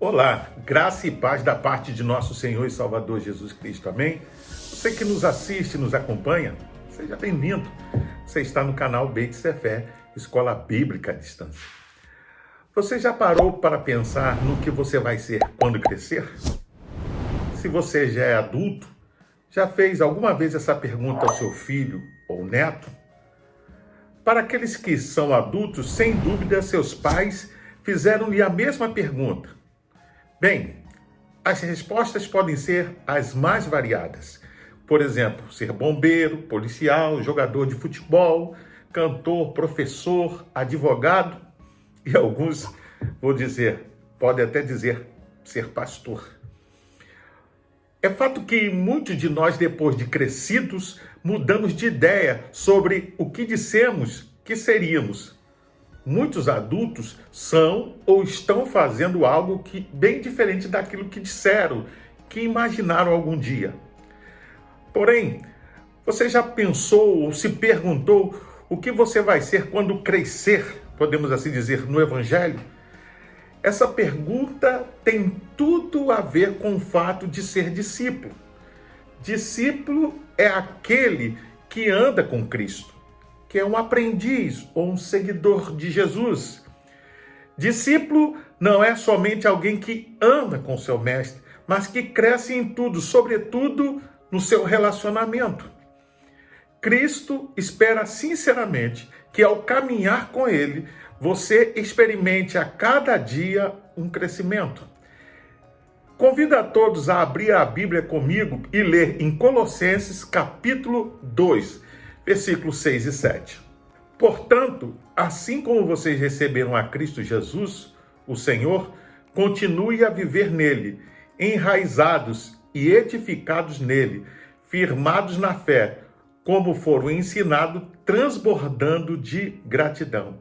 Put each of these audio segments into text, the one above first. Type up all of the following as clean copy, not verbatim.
Olá, graça e paz da parte de nosso Senhor e Salvador Jesus Cristo, amém? Você que nos assiste, nos acompanha, seja bem-vindo. Você está no canal Beit Sefer, Escola Bíblica à Distância. Você já parou para pensar no que você vai ser quando crescer? Se você já é adulto, já fez alguma vez essa pergunta ao seu filho ou neto? Para aqueles que são adultos, sem dúvida, seus pais fizeram-lhe a mesma pergunta. Bem, as respostas podem ser as mais variadas. Por exemplo, ser bombeiro, policial, jogador de futebol, cantor, professor, advogado e alguns, podem até dizer, ser pastor. É fato que muitos de nós, depois de crescidos, mudamos de ideia sobre o que dissemos que seríamos. Muitos adultos são ou estão fazendo algo bem diferente daquilo que disseram, que imaginaram algum dia. Porém, você já pensou ou se perguntou o que você vai ser quando crescer, podemos assim dizer, no Evangelho? Essa pergunta tem tudo a ver com o fato de ser discípulo. Discípulo é aquele que anda com Cristo, que é um aprendiz ou um seguidor de Jesus. Discípulo não é somente alguém que anda com seu mestre, mas que cresce em tudo, sobretudo no seu relacionamento. Cristo espera sinceramente que ao caminhar com ele, você experimente a cada dia um crescimento. Convido a todos a abrir a Bíblia comigo e ler em Colossenses capítulo 2, versículos 6 e 7. Portanto, assim como vocês receberam a Cristo Jesus, o Senhor, continue a viver nele, enraizados e edificados nele, firmados na fé, como foram ensinados, transbordando de gratidão.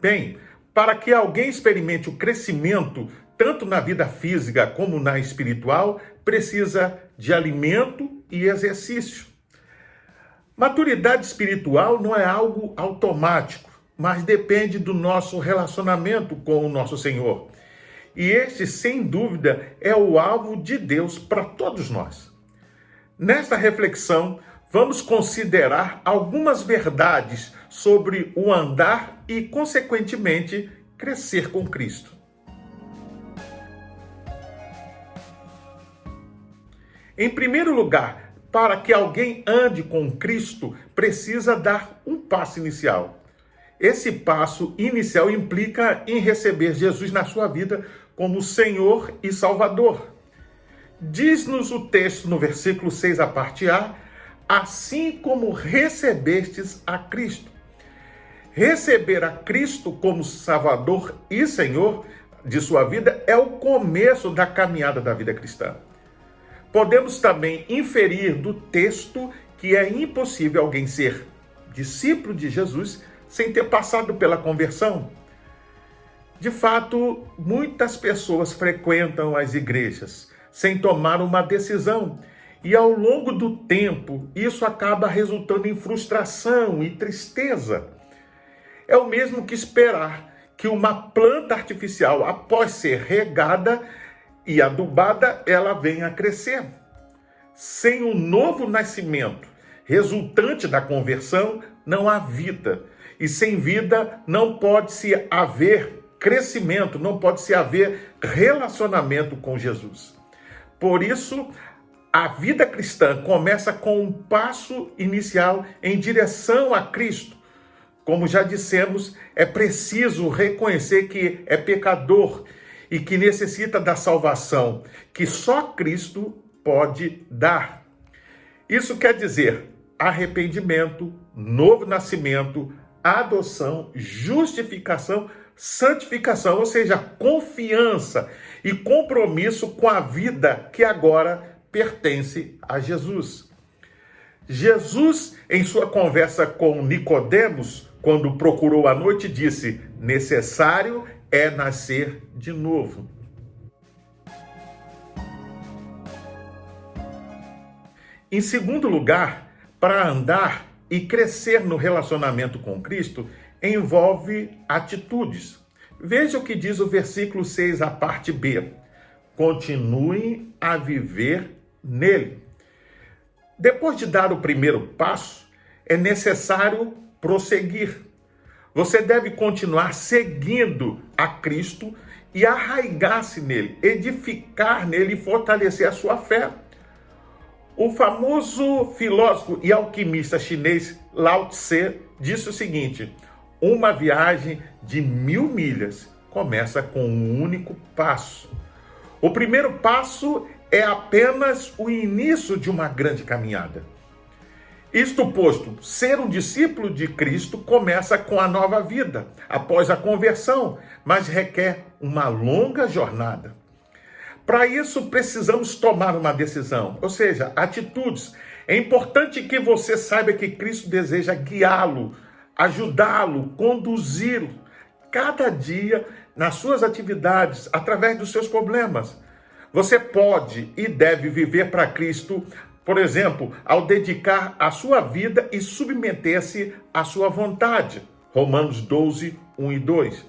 Bem, para que alguém experimente o crescimento, tanto na vida física como na espiritual, precisa de alimento e exercício. Maturidade espiritual não é algo automático, mas depende do nosso relacionamento com o nosso Senhor. E este, sem dúvida, é o alvo de Deus para todos nós. Nesta reflexão, vamos considerar algumas verdades sobre o andar e, consequentemente, crescer com Cristo. Em primeiro lugar, para que alguém ande com Cristo, precisa dar um passo inicial. Esse passo inicial implica em receber Jesus na sua vida como Senhor e Salvador. Diz-nos o texto no versículo 6, a parte A, assim como recebestes a Cristo. Receber a Cristo como Salvador e Senhor de sua vida é o começo da caminhada da vida cristã. Podemos também inferir do texto que é impossível alguém ser discípulo de Jesus sem ter passado pela conversão. De fato, muitas pessoas frequentam as igrejas sem tomar uma decisão e ao longo do tempo isso acaba resultando em frustração e tristeza. É o mesmo que esperar que uma planta artificial, após ser regada e adubada, ela venha a crescer. Sem o novo nascimento, resultante da conversão, não há vida. E sem vida não pode-se haver crescimento, não pode-se haver relacionamento com Jesus. Por isso, a vida cristã começa com um passo inicial em direção a Cristo. Como já dissemos, é preciso reconhecer que é pecador e que necessita da salvação que só Cristo pode dar. Isso quer dizer arrependimento, novo nascimento, adoção, justificação, santificação, ou seja, confiança e compromisso com a vida que agora pertence a Jesus. Jesus, em sua conversa com Nicodemos, quando procurou à noite, disse: necessário é nascer de novo. Em segundo lugar, para andar e crescer no relacionamento com Cristo, envolve atitudes. Veja o que diz o versículo 6, a parte B. Continue a viver nele. Depois de dar o primeiro passo, é necessário prosseguir. Você deve continuar seguindo a Cristo e arraigar-se nele, edificar nele e fortalecer a sua fé. O famoso filósofo e alquimista chinês Lao Tse disse o seguinte: uma viagem de 1000 milhas começa com um único passo. O primeiro passo é apenas o início de uma grande caminhada. Isto posto, ser um discípulo de Cristo começa com a nova vida, após a conversão, mas requer uma longa jornada. Para isso, precisamos tomar uma decisão, ou seja, atitudes. É importante que você saiba que Cristo deseja guiá-lo, ajudá-lo, conduzi-lo, cada dia nas suas atividades, através dos seus problemas. Você pode e deve viver para Cristo, por exemplo, ao dedicar a sua vida e submeter-se à sua vontade. Romanos 12, 1 e 2.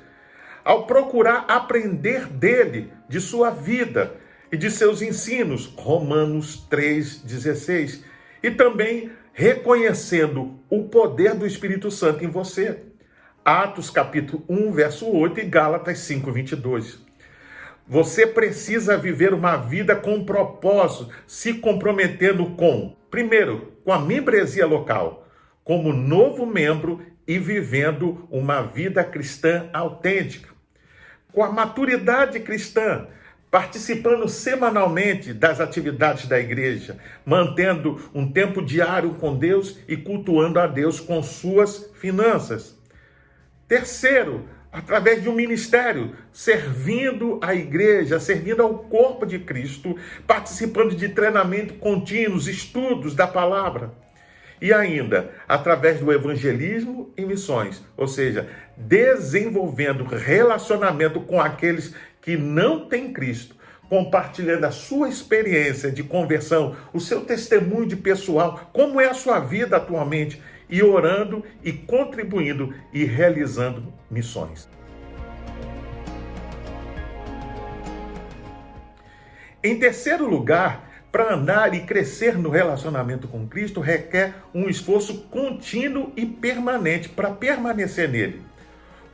Ao procurar aprender dele, de sua vida e de seus ensinos. Romanos 3, 16. E também reconhecendo o poder do Espírito Santo em você. Atos capítulo 1, verso 8 e Gálatas 5, 22. Você precisa viver uma vida com propósito, se comprometendo primeiro, com a membresia local, como novo membro e vivendo uma vida cristã autêntica. Com a maturidade cristã, participando semanalmente das atividades da igreja, mantendo um tempo diário com Deus e cultuando a Deus com suas finanças. Terceiro, através de um ministério, servindo a igreja, servindo ao corpo de Cristo, participando de treinamento contínuos, estudos da palavra. E ainda, através do evangelismo e missões, ou seja, desenvolvendo relacionamento com aqueles que não têm Cristo, compartilhando a sua experiência de conversão, o seu testemunho de pessoal, como é a sua vida atualmente, e orando e contribuindo e realizando missões. Em terceiro lugar, para andar e crescer no relacionamento com Cristo, requer um esforço contínuo e permanente para permanecer nele.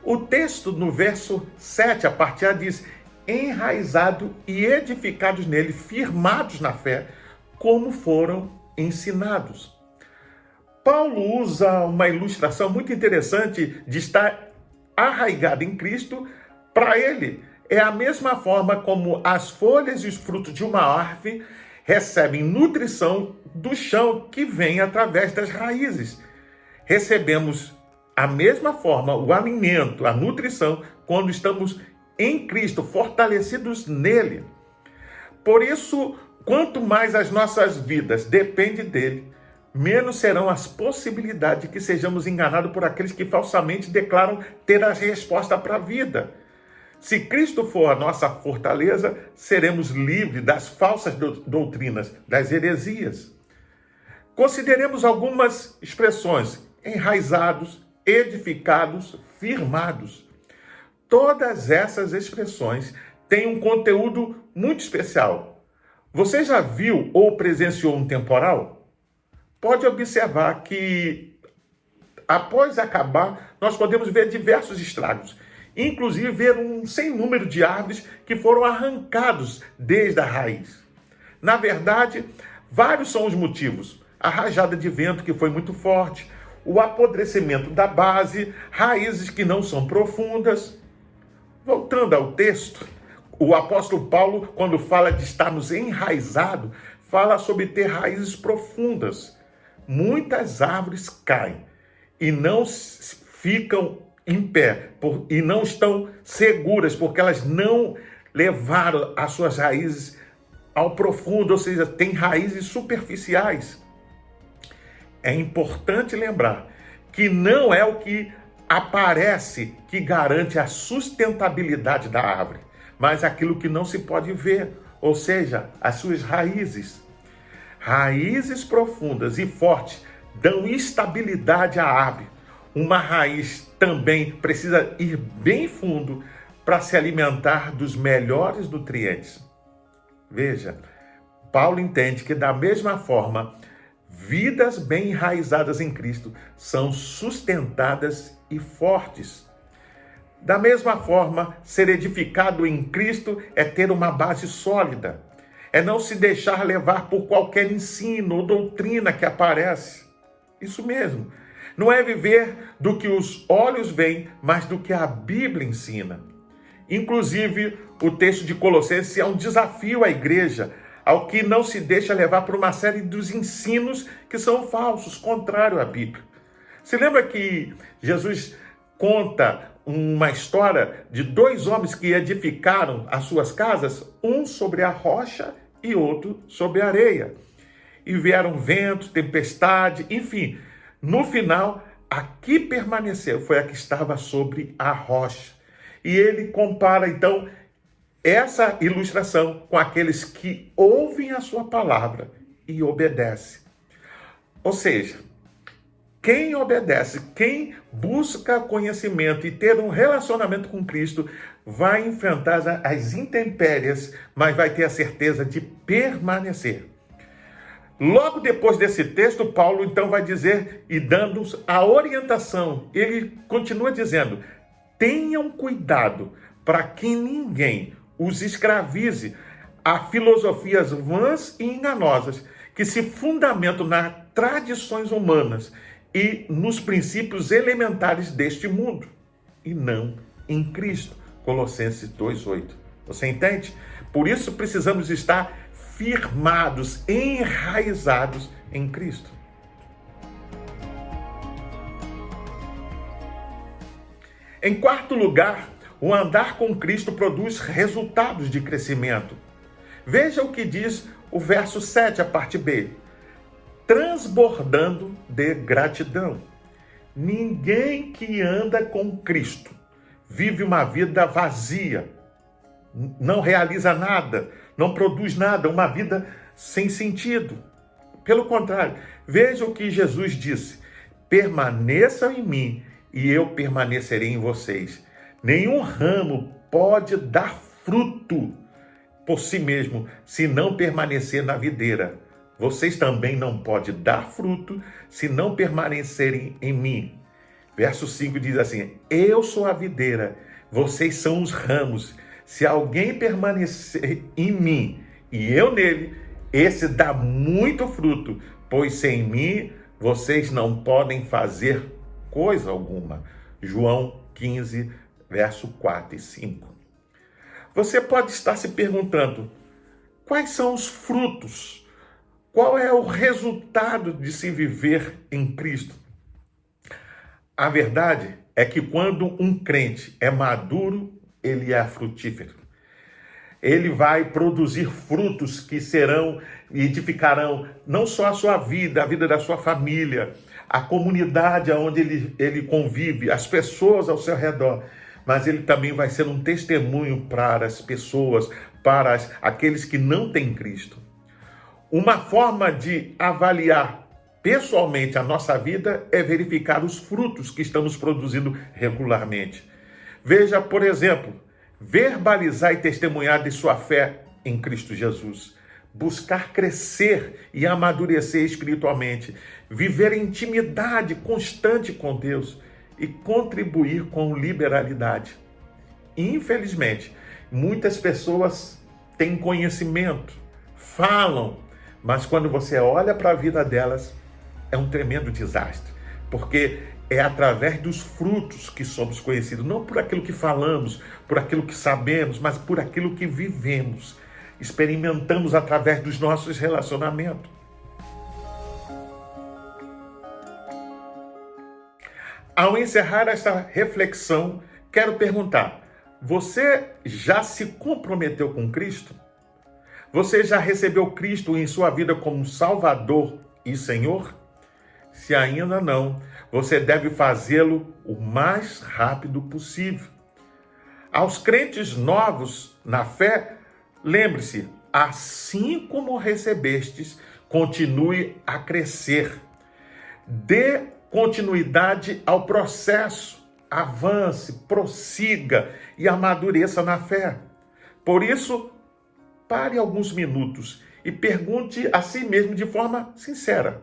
O texto no verso 7, a parte A, diz: enraizado e edificados nele, firmados na fé, como foram ensinados. Paulo usa uma ilustração muito interessante de estar arraigado em Cristo. Para ele, é a mesma forma como as folhas e os frutos de uma árvore recebem nutrição do chão que vem através das raízes. Recebemos a mesma forma o alimento, a nutrição, quando estamos em Cristo, fortalecidos nele. Por isso, quanto mais as nossas vidas dependem dele, menos serão as possibilidades de que sejamos enganados por aqueles que falsamente declaram ter a resposta para a vida. Se Cristo for a nossa fortaleza, seremos livres das falsas doutrinas, das heresias. Consideremos algumas expressões: enraizados, edificados, firmados. Todas essas expressões têm um conteúdo muito especial. Você já viu ou presenciou um temporal? Pode observar que, após acabar, nós podemos ver diversos estragos. Inclusive, ver um sem número de árvores que foram arrancados desde a raiz. Na verdade, vários são os motivos. A rajada de vento que foi muito forte, o apodrecimento da base, raízes que não são profundas. Voltando ao texto, o apóstolo Paulo, quando fala de estarmos enraizados, fala sobre ter raízes profundas. Muitas árvores caem e não ficam em pé e não estão seguras porque elas não levaram as suas raízes ao profundo, ou seja, têm raízes superficiais. É importante lembrar que não é o que aparece que garante a sustentabilidade da árvore, mas aquilo que não se pode ver, ou seja, as suas raízes. Raízes profundas e fortes dão estabilidade à árvore, uma raiz também precisa ir bem fundo para se alimentar dos melhores nutrientes. Veja, Paulo entende que da mesma forma, vidas bem enraizadas em Cristo são sustentadas e fortes. Da mesma forma, ser edificado em Cristo é ter uma base sólida, é não se deixar levar por qualquer ensino ou doutrina que aparece. Isso mesmo, não é viver do que os olhos veem, mas do que a Bíblia ensina. Inclusive, o texto de Colossenses é um desafio à igreja, ao que não se deixa levar por uma série dos ensinos que são falsos, contrários à Bíblia. Se lembra que Jesus conta uma história de dois homens que edificaram as suas casas, um sobre a rocha e outro sobre a areia. E vieram vento, tempestade, enfim. No final, a que permaneceu foi a que estava sobre a rocha. E ele compara, então, essa ilustração com aqueles que ouvem a sua palavra e obedecem. Ou seja, quem obedece, quem busca conhecimento e ter um relacionamento com Cristo, vai enfrentar as intempéries, mas vai ter a certeza de permanecer. Logo depois desse texto, Paulo então vai dizer e dando-nos a orientação. Ele continua dizendo: tenham cuidado para que ninguém os escravize a filosofias vãs e enganosas que se fundamentam nas tradições humanas e nos princípios elementares deste mundo, e não em Cristo. Colossenses 2:8. Você entende? Por isso precisamos estar firmados, enraizados em Cristo. Em quarto lugar, o andar com Cristo produz resultados de crescimento. Veja o que diz o verso 7, a parte B. Transbordando de gratidão. Ninguém que anda com Cristo vive uma vida vazia, não realiza nada, não produz nada, uma vida sem sentido. Pelo contrário, veja o que Jesus disse: permaneçam em mim e eu permanecerei em vocês. Nenhum ramo pode dar fruto por si mesmo se não permanecer na videira. Vocês também não podem dar fruto se não permanecerem em mim. Verso 5 diz assim: eu sou a videira, vocês são os ramos. Se alguém permanecer em mim e eu nele, esse dá muito fruto, pois sem mim vocês não podem fazer coisa alguma. João 15, verso 4 e 5. Você pode estar se perguntando: quais são os frutos? Qual é o resultado de se viver em Cristo? A verdade é que quando um crente é maduro, ele é frutífero. Ele vai produzir frutos que serão e edificarão não só a sua vida, a vida da sua família, a comunidade onde ele convive, as pessoas ao seu redor, mas ele também vai ser um testemunho para as pessoas, para aqueles que não têm Cristo. Uma forma de avaliar pessoalmente a nossa vida é verificar os frutos que estamos produzindo regularmente. Veja, por exemplo, verbalizar e testemunhar de sua fé em Cristo Jesus. Buscar crescer e amadurecer espiritualmente. Viver em intimidade constante com Deus e contribuir com liberalidade. Infelizmente, muitas pessoas têm conhecimento, falam, mas quando você olha para a vida delas, é um tremendo desastre, porque é através dos frutos que somos conhecidos, não por aquilo que falamos, por aquilo que sabemos, mas por aquilo que vivemos, experimentamos através dos nossos relacionamentos. Ao encerrar esta reflexão, quero perguntar: você já se comprometeu com Cristo? Você já recebeu Cristo em sua vida como Salvador e Senhor? Se ainda não, você deve fazê-lo o mais rápido possível. Aos crentes novos na fé, lembre-se, assim como recebestes, continue a crescer. Dê continuidade ao processo. Avance, prossiga e amadureça na fé. Por isso, pare alguns minutos e pergunte a si mesmo de forma sincera: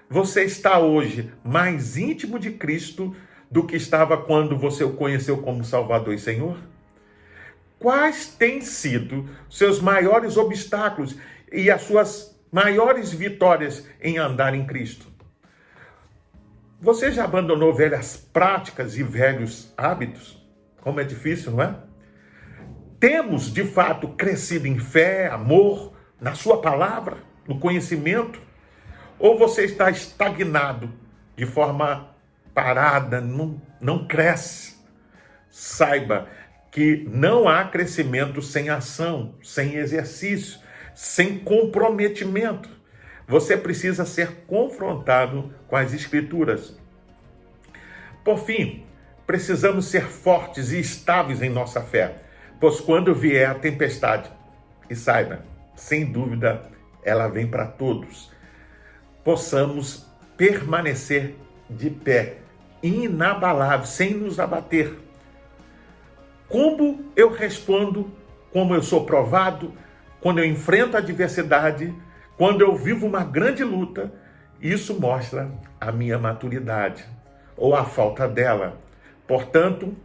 você está hoje mais íntimo de Cristo do que estava quando você o conheceu como Salvador e Senhor? Quais têm sido seus maiores obstáculos e as suas maiores vitórias em andar em Cristo? Você já abandonou velhas práticas e velhos hábitos? Como é difícil, não é? Temos, de fato, crescido em fé, amor, na sua palavra, no conhecimento? Ou você está estagnado, de forma parada, não cresce? Saiba que não há crescimento sem ação, sem exercício, sem comprometimento. Você precisa ser confrontado com as Escrituras. Por fim, precisamos ser fortes e estáveis em nossa fé, pois quando vier a tempestade, e saiba, sem dúvida, ela vem para todos, possamos permanecer de pé, inabalável, sem nos abater. Como eu respondo, como eu sou provado, quando eu enfrento a adversidade, quando eu vivo uma grande luta, isso mostra a minha maturidade ou a falta dela. Portanto,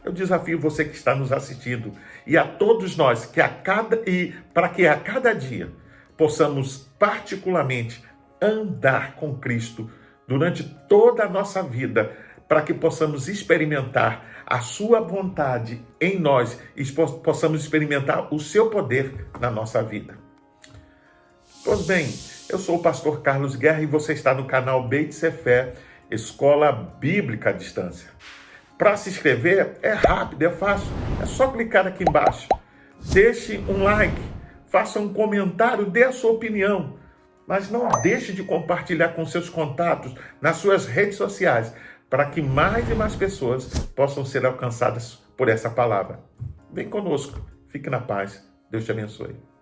eu desafio você que está nos assistindo e a todos nós para que a cada dia possamos particularmente andar com Cristo durante toda a nossa vida, para que possamos experimentar a sua vontade em nós e possamos experimentar o seu poder na nossa vida. Pois bem, eu sou o pastor Carlos Guerra e você está no canal Beit Sefer, Escola Bíblica à Distância. Para se inscrever é rápido, é fácil, é só clicar aqui embaixo. Deixe um like, faça um comentário, dê a sua opinião, mas não deixe de compartilhar com seus contatos nas suas redes sociais, para que mais e mais pessoas possam ser alcançadas por essa palavra. Vem conosco, fique na paz, Deus te abençoe.